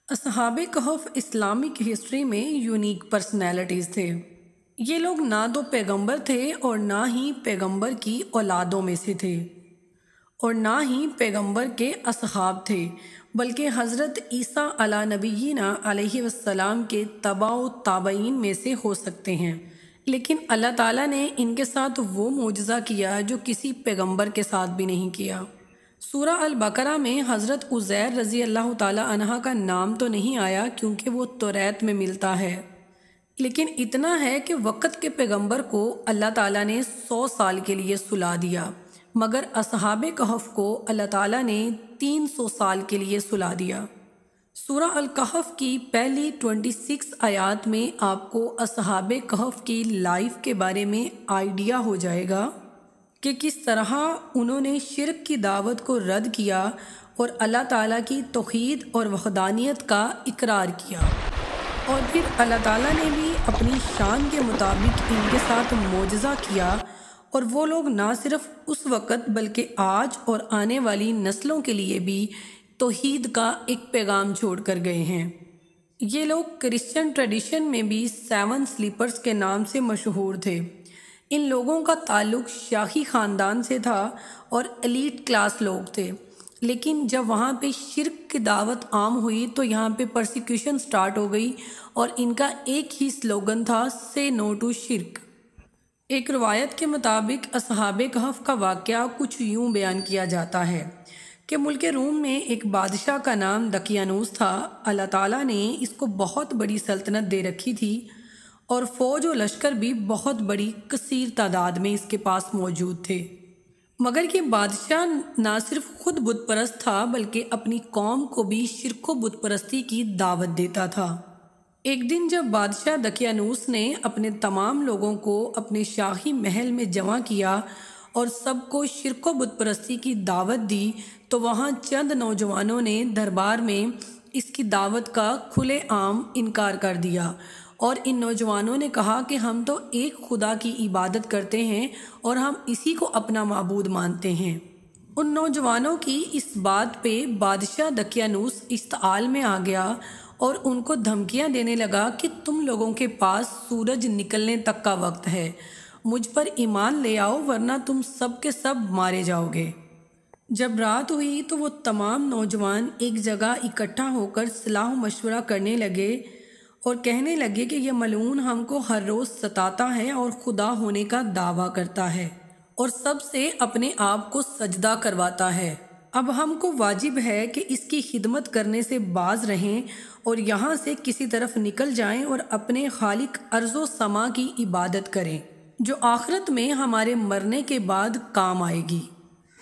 اصحاب کہف Islamic history میں unique personalities تھے۔ یہ لوگ نہ تو پیغمبر تھے اور نہ ہی پیغمبر کی اولادوں میں سے تھے اور نہ ہی پیغمبر کے اصحاب تھے، بلکہ حضرت عیسیٰ علیٰ نبینا علیہ السلام کے تبع و تابعین میں سے ہو سکتے ہیں، لیکن اللہ تعالیٰ نے ان کے ساتھ وہ معجزہ کیا جو کسی پیغمبر کے ساتھ بھی نہیں کیا۔ سورہ البقرہ میں حضرت عزیر رضی اللہ تعالیٰ عنہ کا نام تو نہیں آیا کیونکہ وہ توریت میں ملتا ہے، لیکن اتنا ہے کہ وقت کے پیغمبر کو اللہ تعالیٰ نے 100 سال کے لیے سلا دیا، مگر اصحاب کہف کو اللہ تعالیٰ نے 300 سال کے لیے سلا دیا۔ سورہ الکہف کی پہلی 26 آیات میں آپ کو اصحاب کہف کی لائف کے بارے میں آئیڈیا ہو جائے گا کہ کس طرح انہوں نے شرک کی دعوت کو رد کیا اور اللہ تعالیٰ کی توحید اور وحدانیت کا اقرار کیا، اور پھر اللہ تعالیٰ نے بھی اپنی شان کے مطابق ان کے ساتھ معجزہ کیا، اور وہ لوگ نہ صرف اس وقت بلکہ آج اور آنے والی نسلوں کے لیے بھی توحید کا ایک پیغام چھوڑ کر گئے ہیں۔ یہ لوگ کرسچن ٹریڈیشن میں بھی 7 سلیپرز کے نام سے مشہور تھے۔ ان لوگوں کا تعلق شاہی خاندان سے تھا اور ایلیٹ کلاس لوگ تھے، لیکن جب وہاں پہ شرک کی دعوت عام ہوئی تو یہاں پہ پرسیکیوشن سٹارٹ ہو گئی، اور ان کا ایک ہی سلوگن تھا سے نو ٹو شرک۔ ایک روایت کے مطابق اصحاب کہف کا واقعہ کچھ یوں بیان کیا جاتا ہے کہ ملک روم میں ایک بادشاہ کا نام دقیانوس تھا۔ اللہ تعالیٰ نے اس کو بہت بڑی سلطنت دے رکھی تھی اور فوج و لشکر بھی بہت بڑی کثیر تعداد میں اس کے پاس موجود تھے، مگر یہ بادشاہ نہ صرف خود بت پرست تھا بلکہ اپنی قوم کو بھی شرک و بت پرستی کی دعوت دیتا تھا۔ ایک دن جب بادشاہ دقیانوس نے اپنے تمام لوگوں کو اپنے شاہی محل میں جمع کیا اور سب کو شرک و بت پرستی کی دعوت دی، تو وہاں چند نوجوانوں نے دربار میں اس کی دعوت کا کھلے عام انکار کر دیا، اور ان نوجوانوں نے کہا کہ ہم تو ایک خدا کی عبادت کرتے ہیں اور ہم اسی کو اپنا معبود مانتے ہیں۔ ان نوجوانوں کی اس بات پہ بادشاہ دقیانوس اشتعال میں آ گیا اور ان کو دھمکیاں دینے لگا کہ تم لوگوں کے پاس سورج نکلنے تک کا وقت ہے، مجھ پر ایمان لے آؤ ورنہ تم سب کے سب مارے جاؤ گے۔ جب رات ہوئی تو وہ تمام نوجوان ایک جگہ اکٹھا ہو کر صلاح و مشورہ کرنے لگے اور کہنے لگے کہ یہ ملعون ہم کو ہر روز ستاتا ہے اور خدا ہونے کا دعویٰ کرتا ہے اور سب سے اپنے آپ کو سجدہ کرواتا ہے۔ اب ہم کو واجب ہے کہ اس کی خدمت کرنے سے باز رہیں اور یہاں سے کسی طرف نکل جائیں اور اپنے خالق ارض و سما کی عبادت کریں، جو آخرت میں ہمارے مرنے کے بعد کام آئے گی۔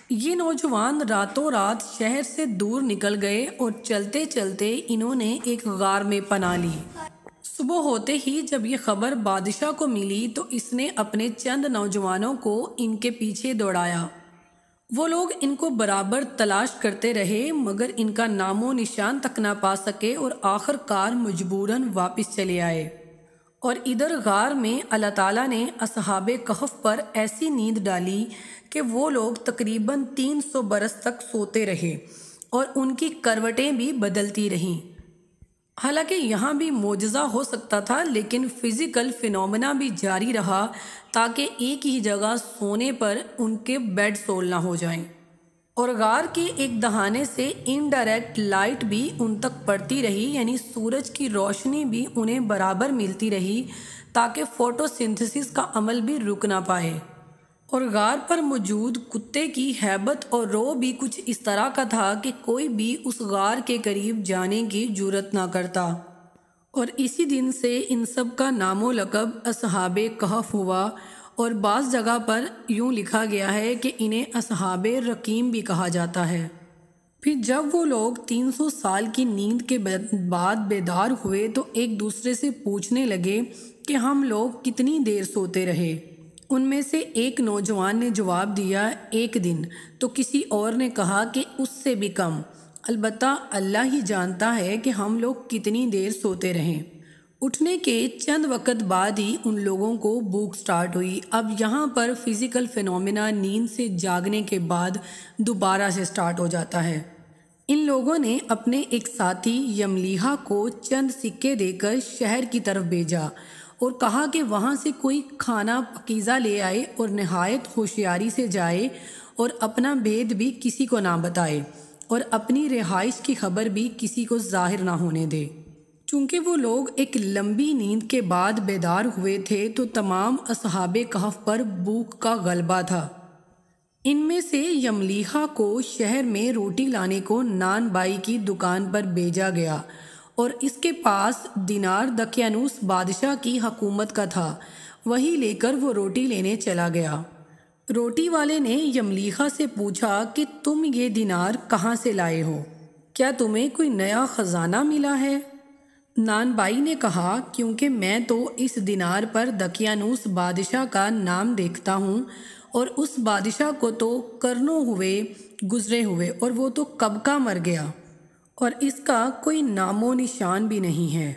یہ نوجوان راتوں رات شہر سے دور نکل گئے اور چلتے چلتے انہوں نے ایک غار میں پناہ لی۔ صبح ہوتے ہی جب یہ خبر بادشاہ کو ملی تو اس نے اپنے چند نوجوانوں کو ان کے پیچھے دوڑایا۔ وہ لوگ ان کو برابر تلاش کرتے رہے مگر ان کا نام و نشان تک نہ پا سکے اور آخر کار مجبوراً واپس چلے آئے۔ اور ادھر غار میں اللہ تعالیٰ نے اصحاب کہف پر ایسی نیند ڈالی کہ وہ لوگ تقریباً 300 برس تک سوتے رہے اور ان کی کروٹیں بھی بدلتی رہیں۔ حالانکہ یہاں بھی معجزہ ہو سکتا تھا، لیکن فزیکل فینومینا بھی جاری رہا تاکہ ایک ہی جگہ سونے پر ان کے بیڈ سول نہ ہو جائیں، اور غار کے ایک دہانے سے انڈائریکٹ لائٹ بھی ان تک پڑتی رہی، یعنی سورج کی روشنی بھی انہیں برابر ملتی رہی تاکہ فوٹو سنتھسس کا عمل بھی رک نہ پائے۔ اور غار پر موجود کتے کی ہیبت اور رو بھی کچھ اس طرح کا تھا کہ کوئی بھی اس غار کے قریب جانے کی جرأت نہ کرتا، اور اسی دن سے ان سب کا نام و لقب اصحاب کہف ہوا، اور بعض جگہ پر یوں لکھا گیا ہے کہ انہیں اصحاب رقیم بھی کہا جاتا ہے۔ پھر جب وہ لوگ 300 سال کی نیند کے بعد بیدار ہوئے تو ایک دوسرے سے پوچھنے لگے کہ ہم لوگ کتنی دیر سوتے رہے۔ ان میں سے ایک نوجوان نے جواب دیا 1 دن، تو کسی اور نے کہا کہ اس سے بھی کم، البتہ اللہ ہی جانتا ہے کہ ہم لوگ کتنی دیر سوتے رہیں۔ اٹھنے کے چند وقت بعد ہی ان لوگوں کو بھوک سٹارٹ ہوئی۔ اب یہاں پر فزیکل فینومینا نیند سے جاگنے کے بعد دوبارہ سے سٹارٹ ہو جاتا ہے۔ ان لوگوں نے اپنے ایک ساتھی یملیحا کو چند سکے دے کر شہر کی طرف بھیجا اور کہا کہ وہاں سے کوئی کھانا پکیزہ لے آئے اور نہایت ہوشیاری سے جائے اور اپنا بھید بھی کسی کو نہ بتائے اور اپنی رہائش کی خبر بھی کسی کو ظاہر نہ ہونے دے۔ چونکہ وہ لوگ ایک لمبی نیند کے بعد بیدار ہوئے تھے تو تمام اصحاب کہف پر بھوک کا غلبہ تھا۔ ان میں سے یملیحا کو شہر میں روٹی لانے کو نان بائی کی دکان پر بھیجا گیا اور اس کے پاس دینار دقیانوس بادشاہ کی حکومت کا تھا، وہی لے کر وہ روٹی لینے چلا گیا۔ روٹی والے نے یملیحا سے پوچھا کہ تم یہ دینار کہاں سے لائے ہو؟ کیا تمہیں کوئی نیا خزانہ ملا ہے؟ نان بائی نے کہا، کیونکہ میں تو اس دینار پر دقیانوس بادشاہ کا نام دیکھتا ہوں اور اس بادشاہ کو تو قرنوں ہوئے گزرے ہوئے اور وہ تو کب کا مر گیا اور اس کا کوئی نام و نشان بھی نہیں ہے۔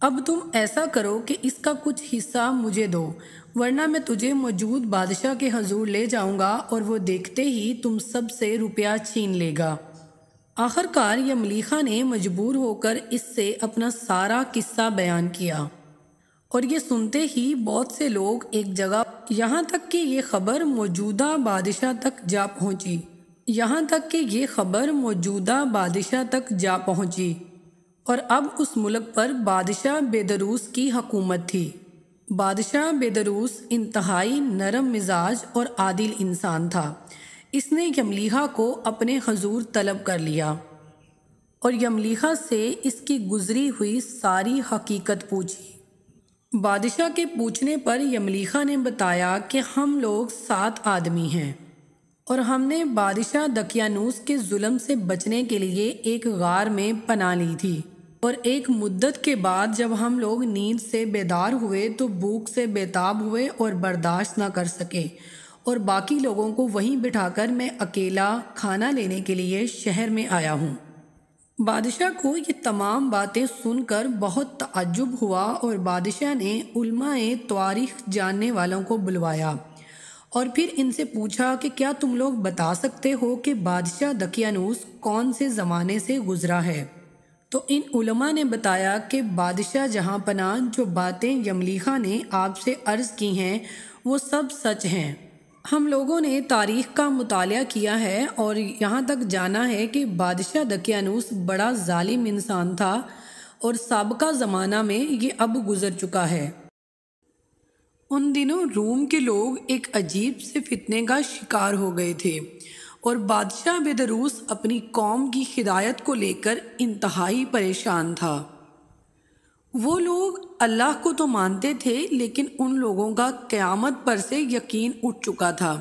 اب تم ایسا کرو کہ اس کا کچھ حصہ مجھے دو، ورنہ میں تجھے موجود بادشاہ کے حضور لے جاؤں گا اور وہ دیکھتے ہی تم سب سے روپیہ چھین لے گا۔ آخر کار یملیحا نے مجبور ہو کر اس سے اپنا سارا قصہ بیان کیا، اور یہ سنتے ہی بہت سے لوگ ایک جگہ، یہاں تک کہ یہ خبر موجودہ بادشاہ تک جا پہنچی اور اب اس ملک پر بادشاہ بیدروس کی حکومت تھی۔ بادشاہ بیدروس انتہائی نرم مزاج اور عادل انسان تھا۔ اس نے یملیحا کو اپنے حضور طلب کر لیا اور یملیحا سے اس کی گزری ہوئی ساری حقیقت پوچھی۔ بادشاہ کے پوچھنے پر یملیحا نے بتایا کہ ہم لوگ 7 آدمی ہیں اور ہم نے بادشاہ دقیانوس کے ظلم سے بچنے کے لیے ایک غار میں پناہ لی تھی، اور ایک مدت کے بعد جب ہم لوگ نیند سے بیدار ہوئے تو بھوک سے بےتاب ہوئے اور برداشت نہ کر سکے، اور باقی لوگوں کو وہیں بٹھا کر میں اکیلا کھانا لینے کے لیے شہر میں آیا ہوں۔ بادشاہ کو یہ تمام باتیں سن کر بہت تعجب ہوا اور بادشاہ نے علماء تواریخ جاننے والوں کو بلوایا اور پھر ان سے پوچھا کہ کیا تم لوگ بتا سکتے ہو کہ بادشاہ دقیانوس کون سے زمانے سے گزرا ہے؟ تو ان علماء نے بتایا کہ بادشاہ جہاں پناہ، جو باتیں یملیحا نے آپ سے عرض کی ہیں وہ سب سچ ہیں۔ ہم لوگوں نے تاریخ کا مطالعہ کیا ہے اور یہاں تک جانا ہے کہ بادشاہ دقیانوس بڑا ظالم انسان تھا اور سابقہ زمانہ میں یہ اب گزر چکا ہے۔ ان دنوں روم کے لوگ ایک عجیب سے فتنے کا شکار ہو گئے تھے اور بادشاہ بیدروس اپنی قوم کی ہدایت کو لے کر انتہائی پریشان تھا۔ وہ لوگ اللہ کو تو مانتے تھے لیکن ان لوگوں کا قیامت پر سے یقین اٹھ چکا تھا،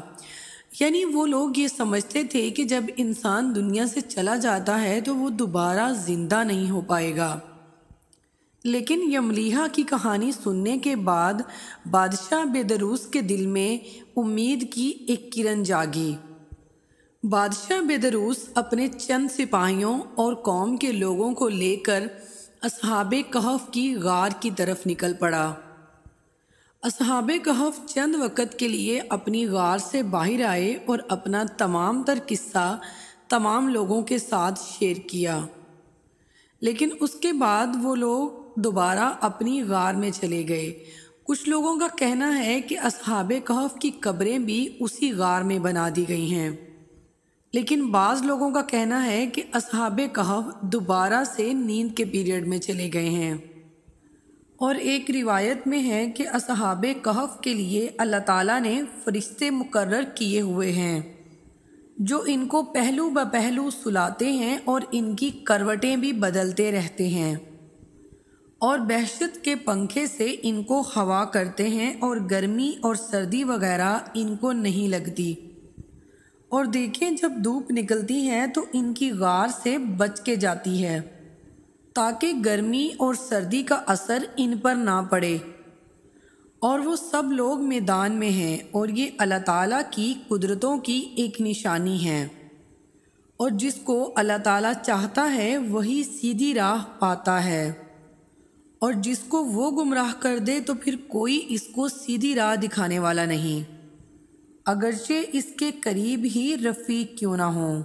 یعنی وہ لوگ یہ سمجھتے تھے کہ جب انسان دنیا سے چلا جاتا ہے تو وہ دوبارہ زندہ نہیں ہو پائے گا۔ لیکن یملیحا کی کہانی سننے کے بعد بادشاہ بیدروس کے دل میں امید کی ایک کرن جاگی۔ بادشاہ بیدروس اپنے چند سپاہیوں اور قوم کے لوگوں کو لے کر اصحاب کہف کی غار کی طرف نکل پڑا۔ اصحاب کہف چند وقت کے لیے اپنی غار سے باہر آئے اور اپنا تمام تر قصہ تمام لوگوں کے ساتھ شیئر کیا، لیکن اس کے بعد وہ لوگ دوبارہ اپنی غار میں چلے گئے۔ کچھ لوگوں کا کہنا ہے کہ اصحاب کہف کی قبریں بھی اسی غار میں بنا دی گئی ہیں، لیکن بعض لوگوں کا کہنا ہے کہ اصحاب کہف دوبارہ سے نیند کے پیریڈ میں چلے گئے ہیں، اور ایک روایت میں ہے کہ اصحاب کہف کے لیے اللہ تعالیٰ نے فرشتے مقرر کیے ہوئے ہیں جو ان کو پہلو بہ پہلو سلاتے ہیں اور ان کی کروٹیں بھی بدلتے رہتے ہیں، اور بہشت کے پنکھے سے ان کو ہوا کرتے ہیں اور گرمی اور سردی وغیرہ ان کو نہیں لگتی، اور دیکھیں جب دھوپ نکلتی ہے تو ان کی غار سے بچ کے جاتی ہے تاکہ گرمی اور سردی کا اثر ان پر نہ پڑے، اور وہ سب لوگ میدان میں ہیں، اور یہ اللہ تعالیٰ کی قدرتوں کی ایک نشانی ہے، اور جس کو اللہ تعالیٰ چاہتا ہے وہی سیدھی راہ پاتا ہے، اور جس کو وہ گمراہ کر دے تو پھر کوئی اس کو سیدھی راہ دکھانے والا نہیں، اگرچہ اس کے قریب ہی رفیق کیوں نہ ہوں۔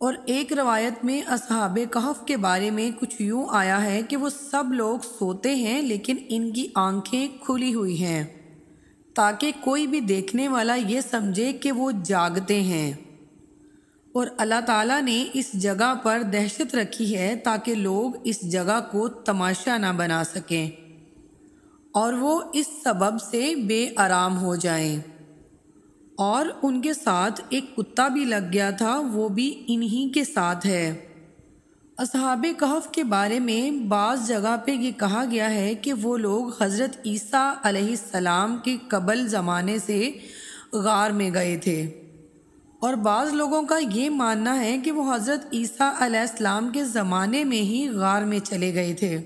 اور ایک روایت میں اصحاب کہف کے بارے میں کچھ یوں آیا ہے کہ وہ سب لوگ سوتے ہیں لیکن ان کی آنکھیں کھلی ہوئی ہیں تاکہ کوئی بھی دیکھنے والا یہ سمجھے کہ وہ جاگتے ہیں، اور اللہ تعالیٰ نے اس جگہ پر دہشت رکھی ہے تاکہ لوگ اس جگہ کو تماشا نہ بنا سکیں اور وہ اس سبب سے بے آرام ہو جائیں۔ اور ان کے ساتھ ایک کتا بھی لگ گیا تھا، وہ بھی انہی کے ساتھ ہے۔ اصحاب کہف کے بارے میں بعض جگہ پہ یہ کہا گیا ہے کہ وہ لوگ حضرت عیسیٰ علیہ السلام کے قبل زمانے سے غار میں گئے تھے، اور بعض لوگوں کا یہ ماننا ہے کہ وہ حضرت عیسیٰ علیہ السلام کے زمانے میں ہی غار میں چلے گئے تھے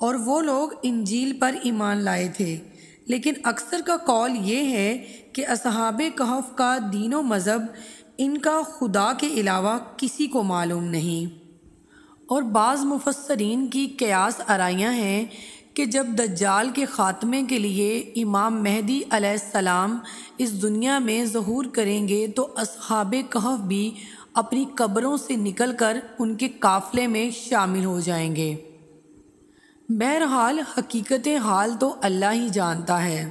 اور وہ لوگ انجیل پر ایمان لائے تھے، لیکن اکثر کا قول یہ ہے کہ اصحاب کہف کا دین و مذہب ان کا خدا کے علاوہ کسی کو معلوم نہیں۔ اور بعض مفسرین کی قیاس آرائیاں ہیں کہ جب دجال کے خاتمے کے لیے امام مہدی علیہ السلام اس دنیا میں ظہور کریں گے تو اصحاب کہف بھی اپنی قبروں سے نکل کر ان کے قافلے میں شامل ہو جائیں گے۔ بہرحال حقیقت حال تو اللہ ہی جانتا ہے،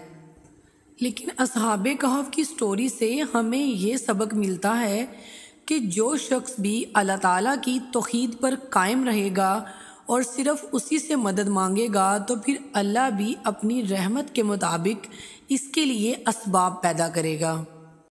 لیکن اصحاب کہف کی سٹوری سے ہمیں یہ سبق ملتا ہے کہ جو شخص بھی اللہ تعالیٰ کی توحید پر قائم رہے گا اور صرف اسی سے مدد مانگے گا تو پھر اللہ بھی اپنی رحمت کے مطابق اس کے لیے اسباب پیدا کرے گا۔